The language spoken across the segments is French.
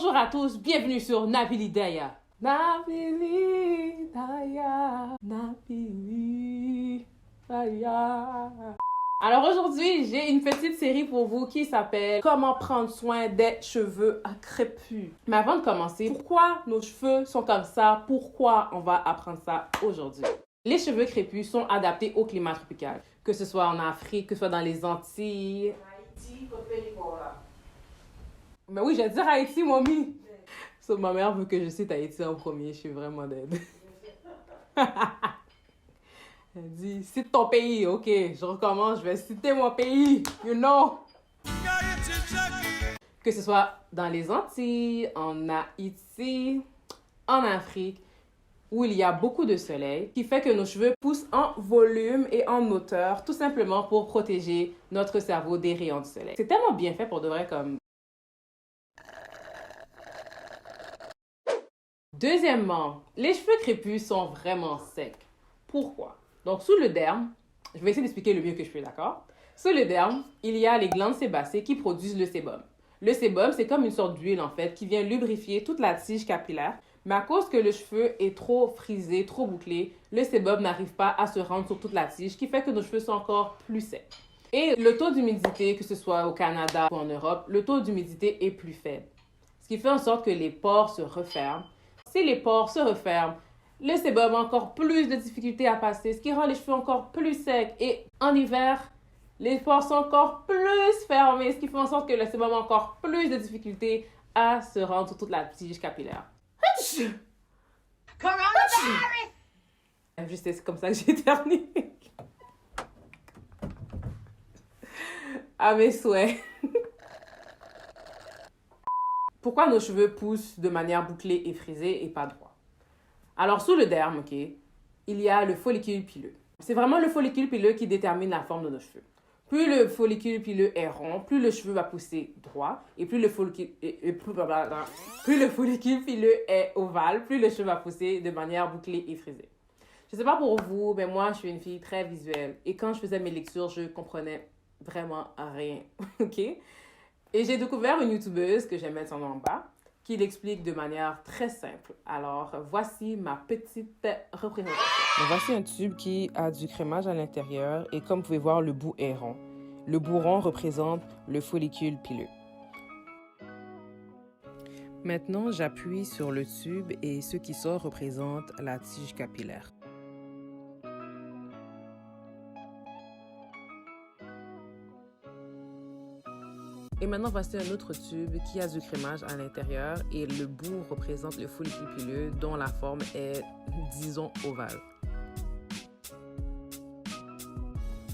Bonjour à tous, bienvenue sur Nabili Daya. Nabili Daya, Nabili Daya. Alors aujourd'hui, j'ai une petite série pour vous qui s'appelle Comment prendre soin des cheveux à crépus. Mais avant de commencer, pourquoi nos cheveux sont comme ça? Pourquoi on va apprendre ça aujourd'hui? Les cheveux crépus sont adaptés au climat tropical, que ce soit en Afrique, que ce soit dans les Antilles. Haïti, Côte d'Ivoire. Mais oui, j'allais dire Haïti, mamie. So, ma mère veut que je cite Haïti en premier. Je suis vraiment dead. Elle dit, cite ton pays. Ok, je recommence. Je vais citer mon pays. You know. Que ce soit dans les Antilles, en Haïti, en Afrique, où il y a beaucoup de soleil, qui fait que nos cheveux poussent en volume et en hauteur, tout simplement pour protéger notre cerveau des rayons du soleil. C'est tellement bien fait pour de vrai comme... Deuxièmement, les cheveux crépus sont vraiment secs. Pourquoi? Donc, sous le derme, je vais essayer d'expliquer le mieux que je peux, d'accord? Sous le derme, il y a les glandes sébacées qui produisent le sébum. Le sébum, c'est comme une sorte d'huile, en fait, qui vient lubrifier toute la tige capillaire. Mais à cause que le cheveu est trop frisé, trop bouclé, le sébum n'arrive pas à se rendre sur toute la tige, ce qui fait que nos cheveux sont encore plus secs. Et le taux d'humidité, que ce soit au Canada ou en Europe, le taux d'humidité est plus faible. Ce qui fait en sorte que les pores se referment. Si les pores se referment, le sébum a encore plus de difficultés à passer, ce qui rend les cheveux encore plus secs. Et en hiver, les pores sont encore plus fermés, ce qui fait en sorte que le sébum a encore plus de difficultés à se rendre sur toute la tige capillaire. Coronavirus! Juste, c'est comme ça que j'ai éternué. À mes souhaits. Pourquoi nos cheveux poussent de manière bouclée et frisée et pas droit? Alors, sous le derme, ok, il y a le follicule pileux. C'est vraiment le follicule pileux qui détermine la forme de nos cheveux. Plus le follicule pileux est rond, plus le cheveu va pousser droit, et plus le follicule pileux est ovale, plus le cheveu va pousser de manière bouclée et frisée. Je sais pas pour vous, mais moi, je suis une fille très visuelle. Et quand je faisais mes lectures, je comprenais vraiment rien, ok? Et j'ai découvert une youtubeuse, que je vais mettre son nom en bas, qui l'explique de manière très simple. Alors, voici ma petite représentation. Donc, voici un tube qui a du crémage à l'intérieur et comme vous pouvez voir, le bout est rond. Le bout rond représente le follicule pileux. Maintenant, j'appuie sur le tube et ce qui sort représente la tige capillaire. Et maintenant, voici un autre tube qui a du crémage à l'intérieur et le bout représente le follicule pileux dont la forme est, disons, ovale.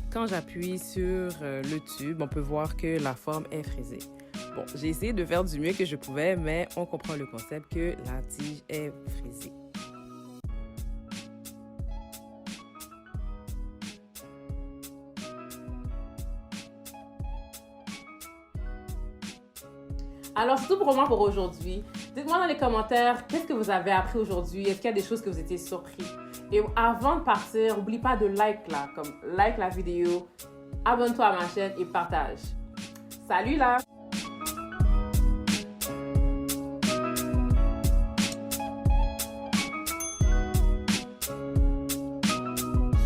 Quand j'appuie sur le tube, on peut voir que la forme est frisée. Bon, j'ai essayé de faire du mieux que je pouvais, mais on comprend le concept que la tige est frisée. Alors, c'est tout pour moi pour aujourd'hui. Dites-moi dans les commentaires, qu'est-ce que vous avez appris aujourd'hui? Est-ce qu'il y a des choses que vous étiez surpris? Et avant de partir, n'oublie pas de like là, comme like la vidéo, abonne-toi à ma chaîne et partage. Salut là!